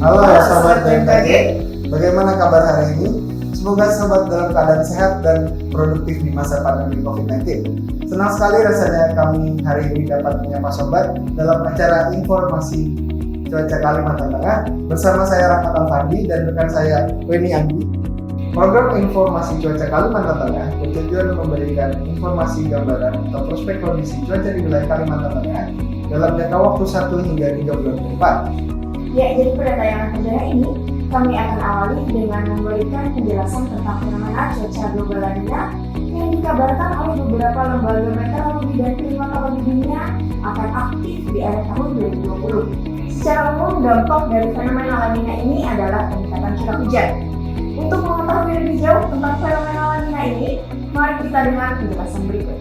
Halo Sobat BMKG, bagaimana kabar hari ini? Semoga Sobat dalam keadaan sehat dan produktif di masa pandemi COVID-19. Senang sekali rasanya kami hari ini dapat menyapa Sobat dalam acara informasi cuaca Kalimantan Tengah bersama saya Rahmat Alfandi dan rekan saya Weni Anggi. Program informasi cuaca Kalimantan Tengah bertujuan memberikan informasi gambaran atau prospek kondisi cuaca di wilayah Kalimantan Tengah dalam jangka waktu 1 hingga 3 bulan ke depan. Ya, jadi pada tayangan perdana ini kami akan awali dengan memberikan penjelasan tentang fenomena cuaca global La Nina yang dikabarkan oleh beberapa lembaga meteorologi dan klimatologi di dunia akan aktif di akhir tahun 2020. Secara umum, dampak dari fenomena La Nina ini adalah peningkatan curah hujan. Untuk mengetahui lebih jauh tentang fenomena La Nina ini, mari kita dengar penjelasan berikut.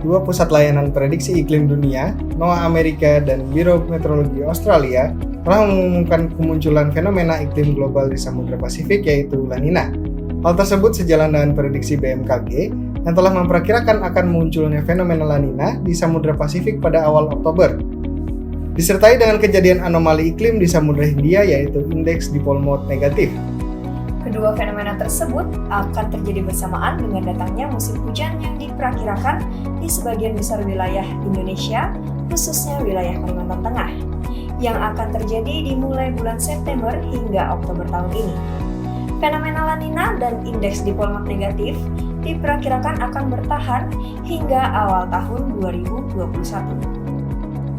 Dua pusat layanan prediksi iklim dunia, NOAA Amerika dan Biro Meteorologi Australia, telah mengumumkan kemunculan fenomena iklim global di Samudra Pasifik yaitu La Nina. Hal tersebut sejalan dengan prediksi BMKG yang telah memperkirakan akan munculnya fenomena La Nina di Samudra Pasifik pada awal Oktober. Disertai dengan kejadian anomali iklim di Samudra Hindia yaitu indeks dipole mode negatif. Kedua fenomena tersebut akan terjadi bersamaan dengan datangnya musim hujan yang diperkirakan di sebagian besar wilayah Indonesia, khususnya wilayah Kalimantan Tengah, yang akan terjadi dimulai bulan September hingga Oktober tahun ini. Fenomena La Nina dan indeks dipole mode negatif diperkirakan akan bertahan hingga awal tahun 2021.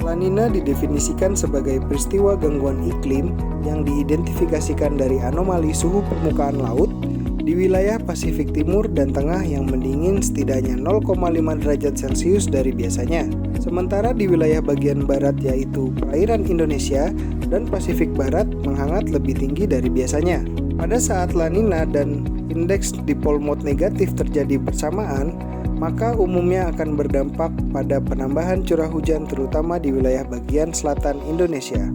La Nina didefinisikan sebagai peristiwa gangguan iklim yang diidentifikasikan dari anomali suhu permukaan laut di wilayah Pasifik Timur dan Tengah yang mendingin setidaknya 0,5 derajat Celcius dari biasanya. Sementara di wilayah bagian barat yaitu perairan Indonesia dan Pasifik Barat menghangat lebih tinggi dari biasanya. Pada saat La Nina dan indeks dipole mode negatif terjadi bersamaan, maka umumnya akan berdampak pada penambahan curah hujan terutama di wilayah bagian selatan Indonesia,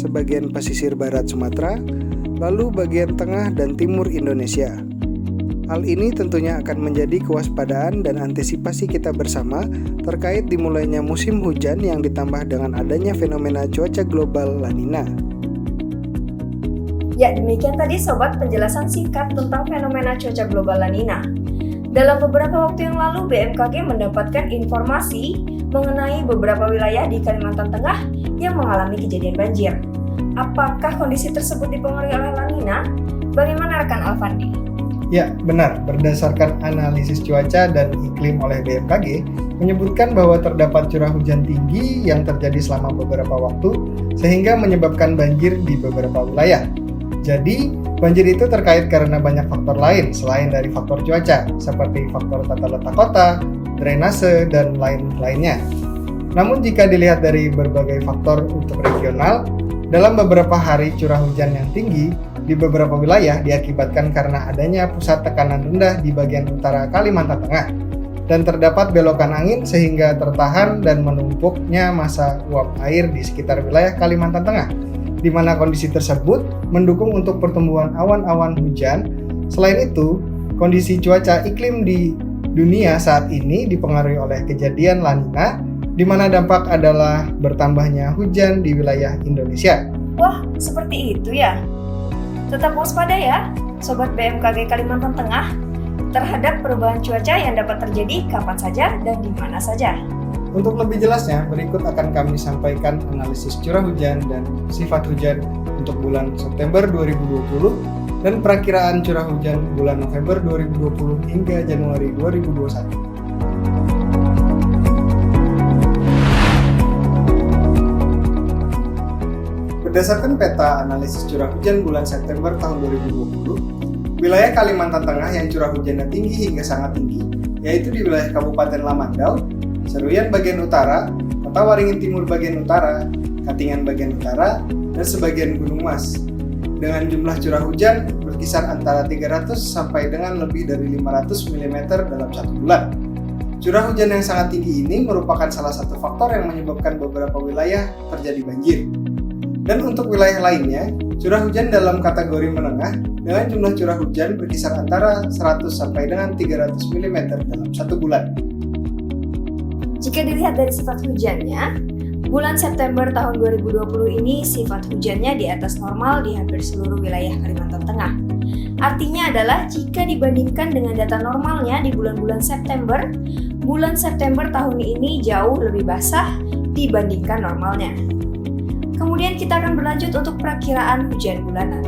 sebagian pesisir barat Sumatera, lalu bagian tengah dan timur Indonesia. Hal ini tentunya akan menjadi kewaspadaan dan antisipasi kita bersama terkait dimulainya musim hujan yang ditambah dengan adanya fenomena cuaca global La Nina. Ya, demikian tadi Sobat penjelasan singkat tentang fenomena cuaca global La Nina. Dalam beberapa waktu yang lalu, BMKG mendapatkan informasi mengenai beberapa wilayah di Kalimantan Tengah yang mengalami kejadian banjir. Apakah kondisi tersebut dipengaruhi oleh La Nina? Bagaimana rekan Alfandi? Ya, benar. Berdasarkan analisis cuaca dan iklim oleh BMKG, menyebutkan bahwa terdapat curah hujan tinggi yang terjadi selama beberapa waktu, sehingga menyebabkan banjir di beberapa wilayah. Jadi, banjir itu terkait karena banyak faktor lain selain dari faktor cuaca, seperti faktor tata letak kota, drainase, dan lain-lainnya. Namun jika dilihat dari berbagai faktor untuk regional, dalam beberapa hari curah hujan yang tinggi di beberapa wilayah diakibatkan karena adanya pusat tekanan rendah di bagian utara Kalimantan Tengah, dan terdapat belokan angin sehingga tertahan dan menumpuknya massa uap air di sekitar wilayah Kalimantan Tengah, di mana kondisi tersebut mendukung untuk pertumbuhan awan-awan hujan. Selain itu, kondisi cuaca iklim di dunia saat ini dipengaruhi oleh kejadian La Nina, di mana dampak adalah bertambahnya hujan di wilayah Indonesia. Wah, seperti itu ya. Tetap waspada ya, Sobat BMKG Kalimantan Tengah, terhadap perubahan cuaca yang dapat terjadi kapan saja dan di mana saja. Untuk lebih jelasnya, berikut akan kami sampaikan analisis curah hujan dan sifat hujan untuk bulan September 2020 dan perakiraan curah hujan bulan November 2020 hingga Januari 2021. Berdasarkan peta analisis curah hujan bulan September tahun 2020, wilayah Kalimantan Tengah yang curah hujannya tinggi hingga sangat tinggi, yaitu di wilayah Kabupaten Lamandau, Seruyan bagian utara, Kota Waringin Timur bagian utara, Katingan bagian utara, dan sebagian Gunung Mas. Dengan jumlah curah hujan berkisar antara 300 sampai dengan lebih dari 500 mm dalam satu bulan. Curah hujan yang sangat tinggi ini merupakan salah satu faktor yang menyebabkan beberapa wilayah terjadi banjir. Dan untuk wilayah lainnya, curah hujan dalam kategori menengah dengan jumlah curah hujan berkisar antara 100 sampai dengan 300 mm dalam satu bulan. Jika dilihat dari sifat hujannya, Bulan September tahun 2020 ini sifat hujannya di atas normal di hampir seluruh wilayah Kalimantan Tengah. Artinya adalah jika dibandingkan dengan data normalnya di bulan-bulan September tahun ini jauh lebih basah dibandingkan normalnya. Kemudian kita akan berlanjut untuk perakiraan hujan bulanan.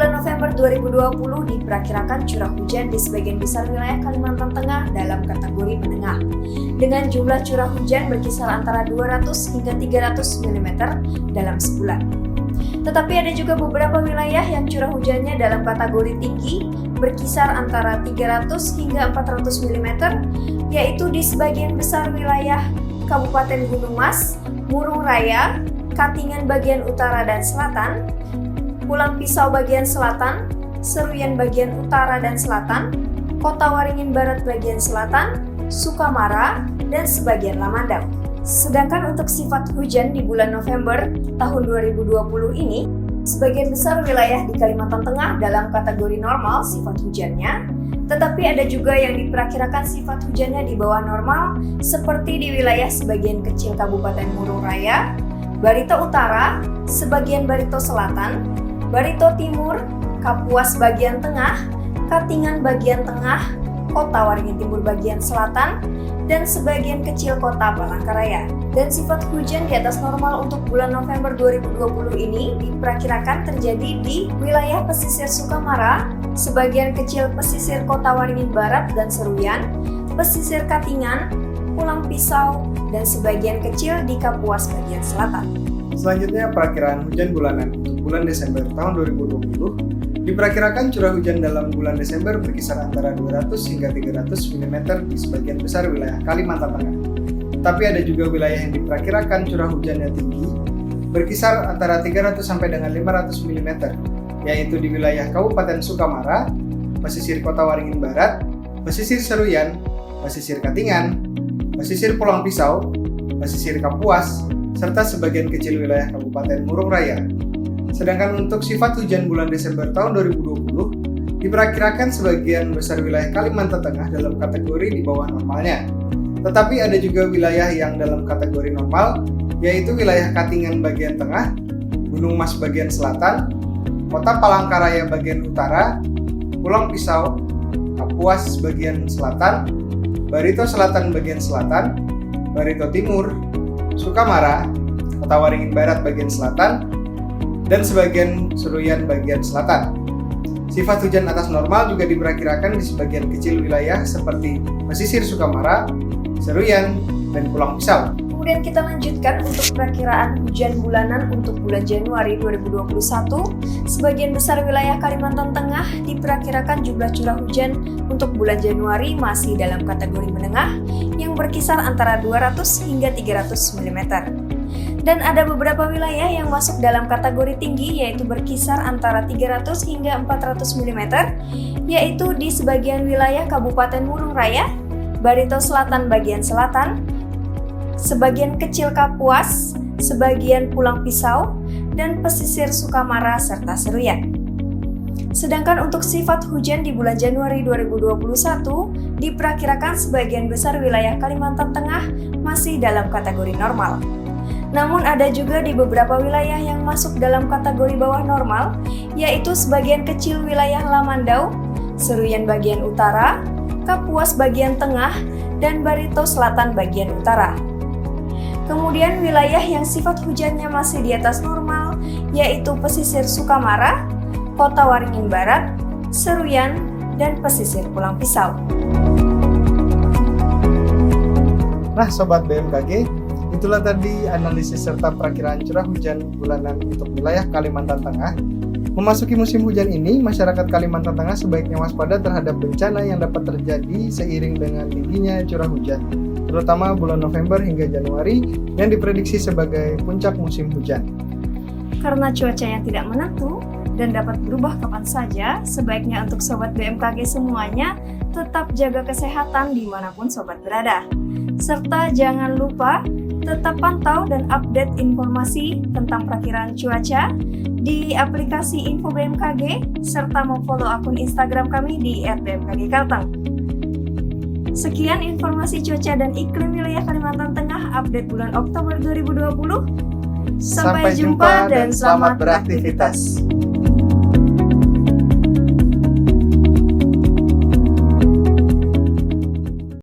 Bulan November 2020 diperkirakan curah hujan di sebagian besar wilayah Kalimantan Tengah dalam kategori menengah dengan jumlah curah hujan berkisar antara 200 hingga 300 mm dalam sebulan. Tetapi ada juga beberapa wilayah yang curah hujannya dalam kategori tinggi berkisar antara 300 hingga 400 mm, yaitu di sebagian besar wilayah Kabupaten Gunung Mas, Murung Raya, Katingan bagian utara dan selatan, Pulang Pisau bagian selatan, Seruyan bagian utara dan selatan, Kota Waringin Barat bagian selatan, Sukamara, dan sebagian Lamandau. Sedangkan untuk sifat hujan di bulan November tahun 2020 ini, sebagian besar wilayah di Kalimantan Tengah dalam kategori normal sifat hujannya, tetapi ada juga yang diperkirakan sifat hujannya di bawah normal seperti di wilayah sebagian kecil Kabupaten Murung Raya, Barito Utara, sebagian Barito Selatan, Barito Timur, Kapuas bagian tengah, Katingan bagian tengah, Kota Waringin Timur bagian selatan, dan sebagian kecil Kota Palangkaraya. Dan sifat hujan di atas normal untuk bulan November 2020 ini diperkirakan terjadi di wilayah pesisir Sukamara, sebagian kecil pesisir Kota Waringin Barat dan Seruyan, pesisir Katingan, Pulang Pisau, dan sebagian kecil di Kapuas bagian selatan. Selanjutnya perakiraan hujan bulanan untuk bulan Desember tahun 2020. Diperkirakan curah hujan dalam bulan Desember berkisar antara 200 hingga 300 mm di sebagian besar wilayah Kalimantan Tengah. Tapi ada juga wilayah yang diperkirakan curah hujannya tinggi, berkisar antara 300 sampai dengan 500 mm, yaitu di wilayah Kabupaten Sukamara, pesisir Kota Waringin Barat, pesisir Seruyan, pesisir Katingan, pesisir Pulang Pisau, pesisir Kapuas, serta sebagian kecil wilayah Kabupaten Murung Raya. Sedangkan untuk sifat hujan bulan Desember tahun 2020, diperkirakan sebagian besar wilayah Kalimantan Tengah dalam kategori di bawah normalnya. Tetapi ada juga wilayah yang dalam kategori normal, yaitu wilayah Katingan bagian tengah, Gunung Mas bagian selatan, Kota Palangkaraya bagian utara, Pulang Pisau, Kapuas bagian selatan, Barito Selatan bagian selatan, Barito Timur, Sukamara, Kota Waringin Barat bagian selatan, dan sebagian Seruyan bagian selatan. Sifat hujan atas normal juga diperkirakan di sebagian kecil wilayah seperti pesisir Sukamara, Seruyan, dan Pulang Pisau. Kemudian kita lanjutkan untuk perakiraan hujan bulanan untuk bulan Januari 2021. Sebagian besar wilayah Kalimantan Tengah diperkirakan jumlah curah hujan untuk bulan Januari masih dalam kategori menengah yang berkisar antara 200 hingga 300 mm. Dan ada beberapa wilayah yang masuk dalam kategori tinggi yaitu berkisar antara 300 hingga 400 mm, yaitu di sebagian wilayah Kabupaten Murung Raya, Barito Selatan bagian selatan, sebagian kecil Kapuas, sebagian Pulang Pisau, dan pesisir Sukamara serta Seruyan. Sedangkan untuk sifat hujan di bulan Januari 2021 diperkirakan sebagian besar wilayah Kalimantan Tengah masih dalam kategori normal. Namun ada juga di beberapa wilayah yang masuk dalam kategori bawah normal, yaitu sebagian kecil wilayah Lamandau, Seruyan bagian utara, Kapuas bagian tengah, dan Barito Selatan bagian utara. Kemudian wilayah yang sifat hujannya masih di atas normal, yaitu pesisir Sukamara, Kota Waringin Barat, Seruyan, dan pesisir Pulang Pisau. Nah Sobat BMKG, itulah tadi analisis serta perakiraan curah hujan bulanan untuk wilayah Kalimantan Tengah. Memasuki musim hujan ini, masyarakat Kalimantan Tengah sebaiknya waspada terhadap bencana yang dapat terjadi seiring dengan tingginya curah hujan, terutama bulan November hingga Januari yang diprediksi sebagai puncak musim hujan. Karena cuaca yang tidak menentu dan dapat berubah kapan saja, sebaiknya untuk Sobat BMKG semuanya tetap jaga kesehatan dimanapun Sobat berada. Serta jangan lupa tetap pantau dan update informasi tentang perakiraan cuaca di aplikasi Info BMKG serta memfollow akun Instagram kami di @bmkgkalteng. Sekian informasi cuaca dan iklim wilayah Kalimantan Tengah update bulan Oktober 2020. Sampai jumpa dan selamat beraktivitas.